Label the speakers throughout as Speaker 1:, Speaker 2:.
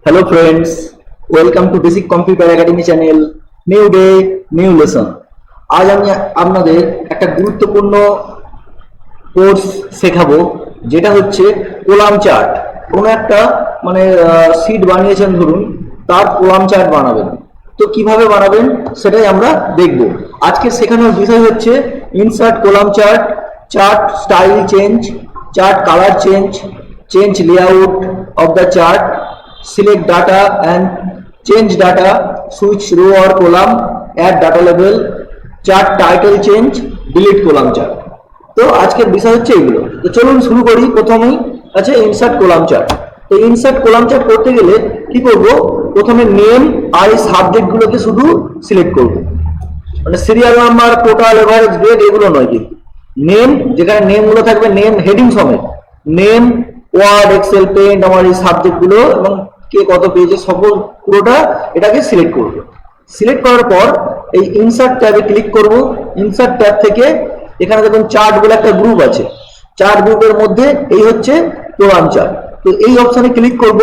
Speaker 1: Hello friends, welcome to Basic Computer Academy channel. New day, new lesson. আজ আমি আপনাদের একটা গুরুত্বপূর্ণ কোর্স শেখাবো যেটা হচ্ছে কলাম চার্ট। কোনো একটা শীট বানিয়েছেন ধরুন, তার কলাম চার্ট বানাবেন। তো কিভাবে বানাবেন সেটাই আমরা দেখব। আজকে শেখানোর বিষয় হচ্ছে insert column chart, chart style change, chart colour change, change layout of the chart, select data and change data, switch row or column, add data label, chart title change, delete column chart। তো আজকের বিষয় হচ্ছে এগুলো। তো চলুন শুরু করি। প্রথমেই আছে ইনসার্ট কলাম চার্ট। তো ইনসার্ট কলাম চার্ট করতে গেলে কি করব, প্রথমে নেম আর এই সাবজেক্ট গুলোকে শুধু সিলেক্ট করব, মানে serial number, total, average, date এগুলো নয়, কিন্তু নেম, যেখানে নেম গুলো থাকবে, নেম হেডিং সমেত, নেম, ওয়ার্ড, এক্সেল, পেন্ট, আমার এই সাবজেক্ট গুলো এবং কে কত পেয়েছে সকল পুরোটা এটাকে সিলেক্ট করব। সিলেক্ট করার পর এই ইনসার্ট ট্যাবে ক্লিক করব। ইনসার্ট ট্যাব থেকে এখানে দেখুন চার্ট বলে একটা গ্রুপ আছে, চার্ট গ্রুপের মধ্যে এই হচ্ছে কলাম চার্ট। তো এই অপশনে ক্লিক করব।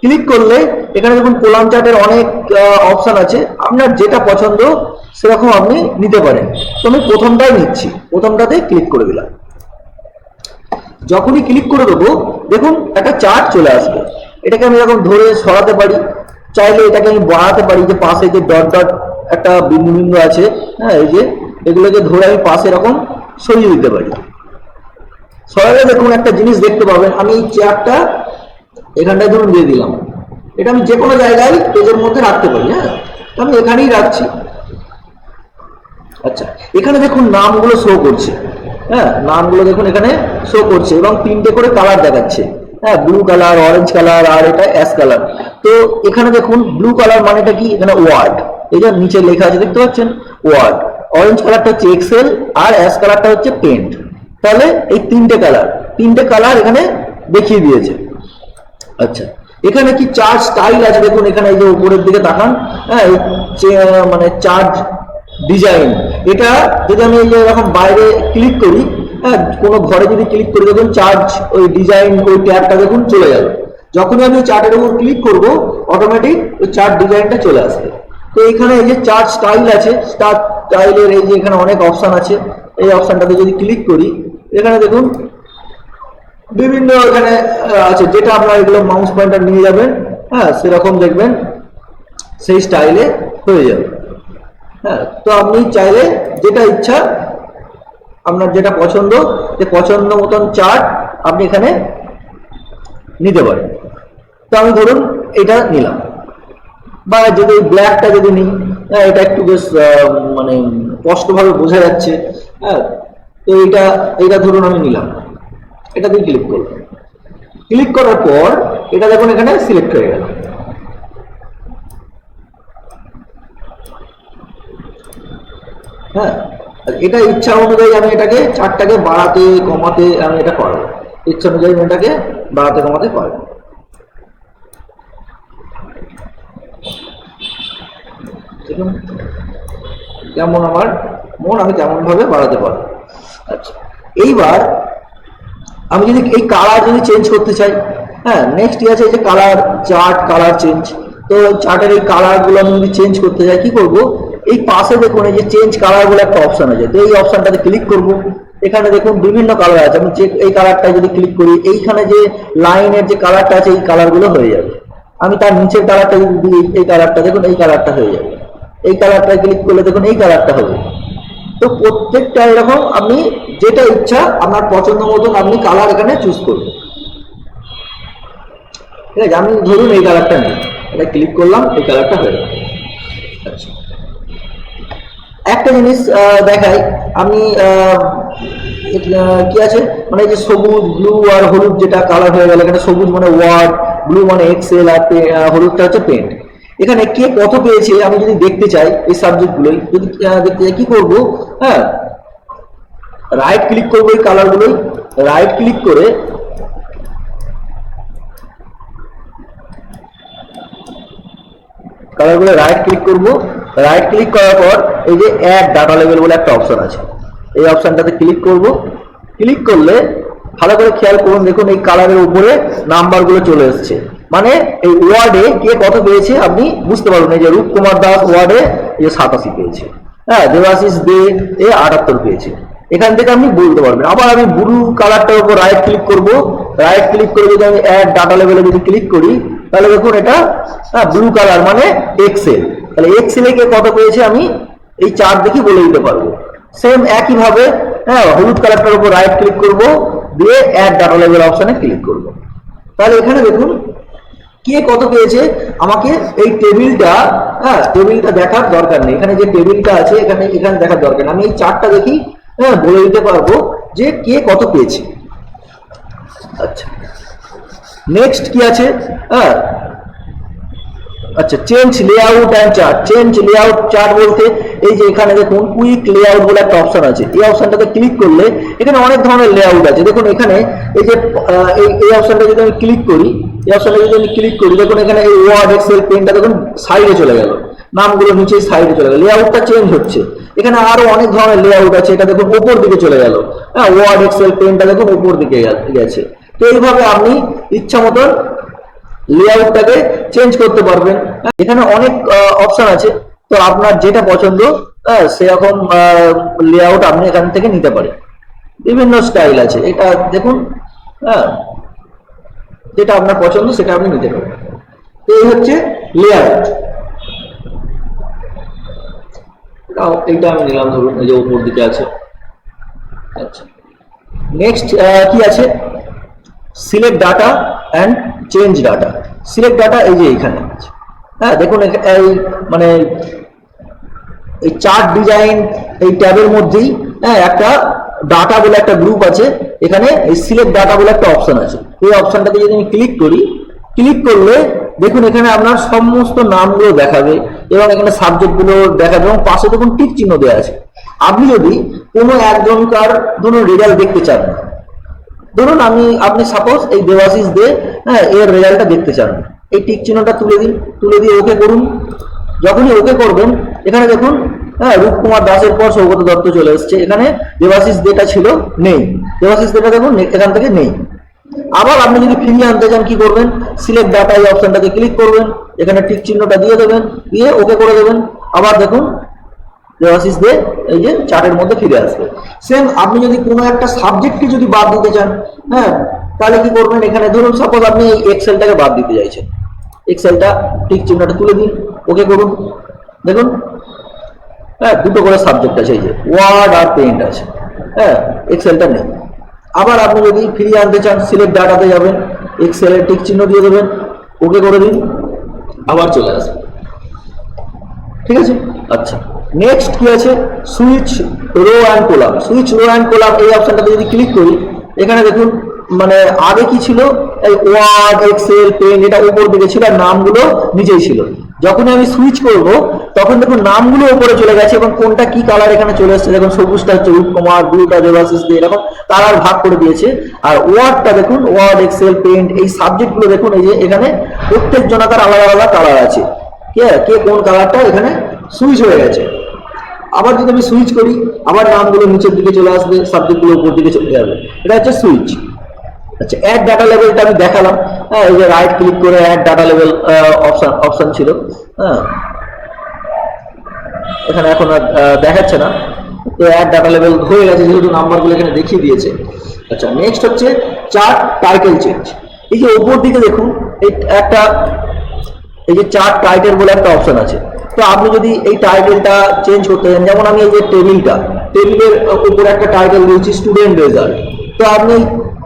Speaker 1: ক্লিক করলে এখানে দেখুন কলাম চার্টের অনেক অপশন আছে, আপনার যেটা পছন্দ সেরকম আপনি নিতে পারেন। তো আমি প্রথমটাই নিচ্ছি, প্রথমটাতে ক্লিক করে দিলাম। যখনই ক্লিক করে দেবো দেখুন একটা চার্ট চলে আসবে। এটাকে আমি এরকম ধরে সরাতে পারি, চাইলে এটাকে আমি বাড়াতে পারি, যে পাশে যে ডট ডট একটা বিন্দু বিন্দু আছে, হ্যাঁ, এই যে এগুলোকে ধরে আমি পাশে এরকম সরিয়ে দিতে পারি। সরালে দেখুন একটা জিনিস দেখতে পাবেন, আমি এই চেয়ারটা এখানটায় ধরুন দিয়ে দিলাম। এটা আমি যে কোনো জায়গায় পেজের মধ্যে রাখতে পারি। হ্যাঁ, আমি এখানেই রাখছি। আচ্ছা, এখানে দেখুন নামগুলো শো করছে। হ্যাঁ, নামগুলো দেখুন এখানে শো করছে এবং তিনটে করে কালার দেখাচ্ছে। হ্যাঁ, ব্লু কালার, অরেঞ্জ কালার আর এটা অ্যাশ কালার। তো এখানে দেখুন ব্লু কালার মানেটা কি, এখানে ওয়ার্ড, এই যে নিচে লেখা আছে দেখতে পাচ্ছেন ওয়ার্ড। অরেঞ্জ কালারটা হচ্ছে এক্সেল আর অ্যাশ কালারটা হচ্ছে পেন্ট। তাহলে এই তিনটে কালার এখানে দেখিয়ে দিয়েছে। আচ্ছা, এখানে কি চার্ট স্টাইল আছে দেখুন, এখানে এই যে উপরের দিকে তাকান। হ্যাঁ, মানে চার্ট ডিজাইন, এটা যদি আমি এই যে এরকম বাইরে ক্লিক করি, হ্যাঁ, কোনো ঘরে যদি ক্লিক করি দেখুন চার্ট ওই ডিজাইন ওই ট্যাবটা দেখুন চলে যাবে। যখনই আমি চার্টের উপর ক্লিক করব অটোমেটিক ওই চার্ট ডিজাইনটা চলে আসবে। তো এখানে এই যে চার্ট স্টাইল আছে, চার্ট স্টাইলের এই যে এখানে অনেক অপশন আছে, এই অপশনটাতে যদি ক্লিক করি এখানে দেখুন বিভিন্ন এখানে আছে, যেটা আপনার এগুলো মাউস পয়েন্টার নিয়ে যাবেন, হ্যাঁ, সেরকম দেখবেন সেই স্টাইলে হয়ে যাবে। হ্যাঁ, তো আপনি চাইলে যেটা ইচ্ছা, আপনার যেটা পছন্দ, যে পছন্দ মতন চার্ট আপনি এখানে নিতে পারেন। তো আমি ধরুন এটা নিলাম, বা যদি ব্ল্যাকটা যদি নিই, হ্যাঁ, এটা একটু বেশ মানে স্পষ্টভাবে বোঝা যাচ্ছে। হ্যাঁ, তো এইটা ধরুন আমি নিলাম, এটা দিয়ে ক্লিক করলাম। ক্লিক করার পর এটা দেখুন এখানে সিলেক্ট হয়ে গেল। হ্যাঁ, এটা ইচ্ছা অনুযায়ী আমি এটাকে চার্টটাকে বাড়াতে কমাতে আমি এটা পারবো, ইচ্ছা অনুযায়ী আমি এটাকে বাড়াতে কমাতে পারবো। দেখুন যেমন আমার মন, আমি তেমন ভাবে বাড়াতে পারবো। আচ্ছা, এইবার আমি যদি এই কালার যদি চেঞ্জ করতে চাই, হ্যাঁ, নেক্সট আছে এই যে কালার চার্ট, কালার চেঞ্জ। তো চার্টের এই কালার গুলো আমি যদি চেঞ্জ করতে চাই কি করব, এই পাশে দেখুন এই যে চেঞ্জ কালার বলে একটা অপশন আছে, তো এই অপশনটাতে ক্লিক করব। এখানে দেখুন বিভিন্ন কালার আছে, আমি এই কালারটা যদি ক্লিক করি, এইখানে যে লাইনের যে কালারটা আছে এই কালার গুলো হয়ে যাবে। আমি তার নিচের কালারটা যদি দিই, এই কালারটা দেখুন এই কালারটা হয়ে যাবে। এই কালারটা ক্লিক করলে দেখুন এই কালারটা হবে। তো প্রত্যেকটা এরকম আপনি যেটা ইচ্ছা আপনার পছন্দ মতন আপনি কালার এখানে চুজ করবেন। ঠিক আছে, আমি ধরুন এই কালারটা নেই, এটা ক্লিক করলাম, এই কালারটা হয়ে গেল। আচ্ছা, একটা জিনিস দেখাই আমি, কি আছে, মানে যে সবুজ, ব্লু আর হলুদ যেটা কালার হয়ে গেল, এখানে সবুজ মানে ওয়ার্ড, ব্লু মানে এক্সেল আর হলুদটা হচ্ছে পেন্ট। এখানে কে কত পেয়েছে আমি যদি দেখতে চাই, এই সাবজেক্ট গুলোই যদি দেখতে চাই কি করব, হ্যাঁ, রাইট ক্লিক করবো এই কালার গুলোই, রাইট ক্লিক করে কালারগুলো রাইট ক্লিক করব। রাইট ক্লিক করার পর এই যে অ্যাড ডাটা লেভেল বলে একটা অপশন আছে, এই অপশনটাতে ক্লিক করব। ক্লিক করলে ভালো করে খেয়াল করুন, দেখুন এই কালারের উপরে নাম্বারগুলো চলে এসছে। মানে এই ওয়ার্ডে কে কত পেয়েছে আপনি বুঝতে পারবেন। এই যে রূপকুমার দাস ওয়ার্ডে এই 87 পেয়েছে, হ্যাঁ, দেবাশিস দে 78 পেয়েছে। এখান থেকে আপনি বলতে পারবেন। আবার আমি ব্লু কালারটার উপর রাইট ক্লিক করব, রাইট ক্লিক করে যদি আমি অ্যাড ডাটা লেভেলে যদি ক্লিক করি, তাহলে দেখুন এটা ব্লু কালার মানে এক্সেল। তাহলে এক্সেলে কে কত পেয়েছে আমি এই চার্ট দেখে বলে দিতে পারবো। সেম একইভাবে হ্যাঁ, হলুদ কালারটার উপর রাইট ক্লিক করব, দিয়ে অ্যাড ডাটা লেভেল অপশনে ক্লিক করব। তাহলে এখানে দেখুন কে কত পেয়েছে। আমাকে এই টেবিলটা, হ্যাঁ, টেবিলটা দেখার দরকার নেই, এখানে যে টেবিলটা আছে এখানে দেখার দরকার নেই। আমি এই চার্টটা দেখি, হ্যাঁ, বলে দিতে পারবো যে কে কত পেয়েছে। আচ্ছা, নেক্সট কি আছে, হ্যাঁ, আচ্ছা, change layout and chart. Change layout chart বলতে এই যে এখানে দেখুন কুইক লেআউট বলে একটা অপশন আছে। এই অপশনটাতে ক্লিক করলে এখানে অনেক ধরনের লেআউট আছে। দেখুন এখানে এই যে এই অপশনটা যদি আমি ক্লিক করি, এই অপশনটা যদি আমি ক্লিক করি, দেখুন এখানে এই ওয়ার্ড এক্সেল পেনটা দেখুন সাইডে চলে গেল, নামগুলো নিচে সাইডে চলে গেল, লেআউটটা চেঞ্জ হচ্ছে। এখানে আরো অনেক ধরনের লেআউট আছে, এটা দেখুন উপর দিকে চলে গেল, হ্যাঁ, ওয়ার্ড এক্সেল পেনটা দেখুন উপর দিকে গেছে। তো এইভাবে আপনি ইচ্ছা মতন লেআউটটাকে চেঞ্জ করতে পারবেন। এখানে অনেক অপশন আছে, তো আপনার যেটা পছন্দ সেরকম লেআউট আপনি এখান থেকে নিতে পারেন। বিভিন্ন স্টাইল আছে, এটা দেখুন, হ্যাঁ, যেটা আপনার পছন্দ সেটা আপনি নিতে পারেন। তো এই হচ্ছে লেআউট। এইটা আমি নিলাম, ধরুন এই যে উপর দিকে আছে। আচ্ছা, নেক্সট কি আছে, select data and change data. Select data এই যে এখানে আছে, হ্যাঁ, দেখুন এই মানে এই চার্ট ডিজাইন এই ট্যাবের মধ্যেই, হ্যাঁ, একটা ডাটা বলে একটা গ্রুপ আছে। এখানে এই সিলেক্ট ডাটা বলে একটা অপশন আছে। এই অপশনটাতে যদি আমি ক্লিক করি, ক্লিক করলে দেখুন এখানে আপনার সমস্ত নামগুলো দেখাবে এবং এখানে সাবজেক্টগুলো দেখাবে এবং পাশে দেখুন টিক চিহ্ন দেওয়া আছে। আপনি যদি কোনো একজনকার ধরুন রেজাল্ট দেখতে চান, ধরুন আপনি সাপোজ এই দেবাশিস দে, হ্যাঁ, এর রেজাল্টটা দেখতে চান, এই টিক চিহ্নটা তুলে দিন, তুলে দিয়ে ওকে করুন। যখনই ওকে করবেন এখানে দেখুন, হ্যাঁ, রূপকুমার দাসের পর সৌগত দত্ত চলে এসছে। এখানে দেবাশিস দেটা ছিল, নেই, দেবাশিস দেটা দেখুন এখান থেকে নেই। আবার আপনি যদি ফিরিয়ে আনতে চান কি করবেন, সিলেক্ট ডাটা এই অপশনটাকে ক্লিক করবেন, এখানে টিক চিহ্নটা দিয়ে দেবেন, দিয়ে ওকে করে দেবেন। আবার দেখুন দেবাশিস দে এই যে চার্টের মধ্যে ফিরে আসবে। সেম আপনি যদি কোনো একটা সাবজেক্টকে যদি বাদ দিতে চান, হ্যাঁ, তাহলে কি করবেন, এখানে ধরুন সাপোজ আপনি এই এক্সেলটাকে বাদ দিতে চাইছেন, এক্সেলটা টিক চিহ্নটা তুলে দিন, ওকে করুন। দেখুন, হ্যাঁ, দুটো করে সাবজেক্ট আছে, এই যে ওয়ার্ড আর পেইন্ট আছে, হ্যাঁ, এক্সেলটা নেই। আবার আপনি যদি ফিরিয়ে আনতে চান, সিলেক্ট ডাটাতে যাবেন, এক্সেলের টিক চিহ্ন দিয়ে দেবেন, ওকে করে দিন, আবার চলে আসবে। ঠিক আছে। আচ্ছা, নেক্সট কি আছে, switch rho and column. Switch rho and column এই অপশনটাতে যদি ক্লিক করি, এখানে দেখুন মানে আগে কি ছিল, এই ওয়ার্ড এক্সেল পেন এটা উপর দিকে ছিল আর নামগুলো নিচেই ছিল। যখন আমি সুইচ করব তখন দেখুন নামগুলো উপরে চলে গেছে এবং কোনটা কি কালার এখানে চলে এসেছে। দেখুন সবুজটা হচ্ছে রূপকুমার, ব্লুটা দেবাশিস দিয়ে, এরকম কালার ভাগ করে দিয়েছে। আর ওয়ার্ডটা দেখুন, ওয়ার্ড এক্সেল পেন্ট এই সাবজেক্টগুলো দেখুন, এই যে এখানে প্রত্যেক জনাকার আলাদা আলাদা কালার আছে, কে কোন কালারটা এখানে সুইচ হয়ে গেছে। আবার যদি আমি সুইচ করি, আবার নামগুলো নিচের দিকে চলে আসবে, সাবজেক্টগুলো উপর দিকে চলে যাবে। এটা হচ্ছে সুইচ। আচ্ছা, অ্যাড ডাটা লেভেলটা আমি দেখালাম, হ্যাঁ, এই যে রাইট ক্লিক করে অ্যাড ডাটা লেভেল অপশন ছিল, হ্যাঁ, এখানে এখন আর দেখাচ্ছে না, তো অ্যাড ডাটা লেভেল হয়ে গেছে যেহেতু নাম্বারগুলো এখানে দেখিয়ে দিয়েছে। আচ্ছা, নেক্সট হচ্ছে চার্ট টাইটেল চেঞ্জ। এই যে উপর দিকে দেখুন একটা এই যে চার্ট টাইটেল বলে একটা অপশন আছে। তো আপনি যদি এই টাইটেলটা চেঞ্জ করতে চান, যেমন আমি এই যে টেবিলের উপরে একটা টাইটেল দিয়েছি স্টুডেন্ট রেজাল্ট, তো আপনি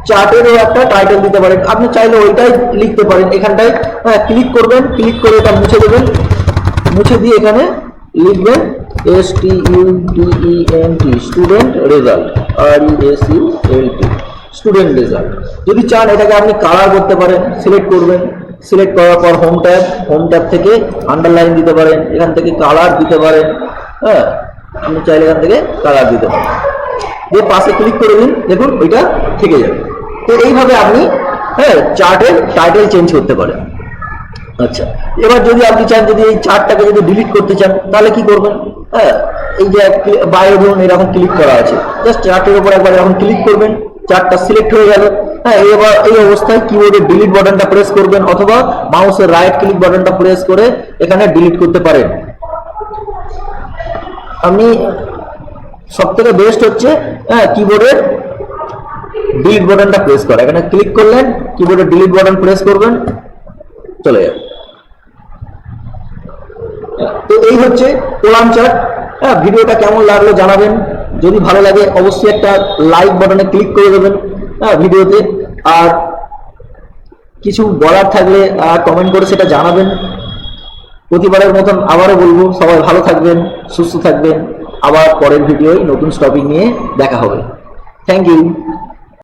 Speaker 1: চার্টেরও একটা টাইটেল দিতে পারেন। আপনি চাইলে ওইটাই লিখতে পারেন। এখানটায় ক্লিক করবেন, ক্লিক করে এটা মুছে দেবেন, মুছে দিয়ে এখানে লিখবেন STUDENT student result, RESULT student result. যদি চান এটাকে আপনি কালার করতে পারেন, সিলেক্ট করবেন, সিলেক্ট করার পর হোম ট্যাব থেকে আন্ডারলাইন দিতে পারেন, এখান থেকে কালার দিতে পারেন, হ্যাঁ, আপনি চাইলে এখান থেকে কালার দিতে পারেন, দিয়ে পাশে ক্লিক করে দিন, দেখুন ওইটা থেকে যাবে। তো এইভাবে আপনি, হ্যাঁ, চার্টের টাইটেল চেঞ্জ করতে পারেন। আচ্ছা, এবার যদি আপনি চান যদি এই চার্টটাকে যদি ডিলিট করতে চান তাহলে কি করবেন, হ্যাঁ, এই যে বাইরে ধরুন এরকম ক্লিক করা আছে, জাস্ট চার্টের উপর একবার এরকম ক্লিক করবেন, চারটা সিলেক্ট হয়ে গেল। হ্যাঁ, এবার এই অবস্থায় কিবোর্ডে ডিলিট বাটনটা প্রেস করবেন অথবা মাউসের রাইট ক্লিক বাটনটা প্রেস করে এখানে ডিলিট করতে পারেন। আমি সব থেকে বেস্ট হচ্ছে কিবোর্ডের ডিলিট বাটনটা প্রেস করা। এখানে ক্লিক করলেন, কিবোর্ডে ডিলিট বাটন প্রেস করবেন, চলে যাবে। তো এই হচ্ছে কলাম চার্ট। ভিডিওটা কেমন লাগলো জানাবেন, যদি ভালো লাগে অবশ্যই একটা লাইক বাটনে ক্লিক করে দেবেন ভিডিওতে। আর কিছু বলার থাকলে কমেন্ট করে সেটা জানাবেন। প্রতিবারের মতন আবারও বলবো, সবাই ভালো থাকবেন, সুস্থ থাকবেন। আবার পরের ভিডিওয় নতুন টপিক নিয়ে দেখা হবে। Thank you.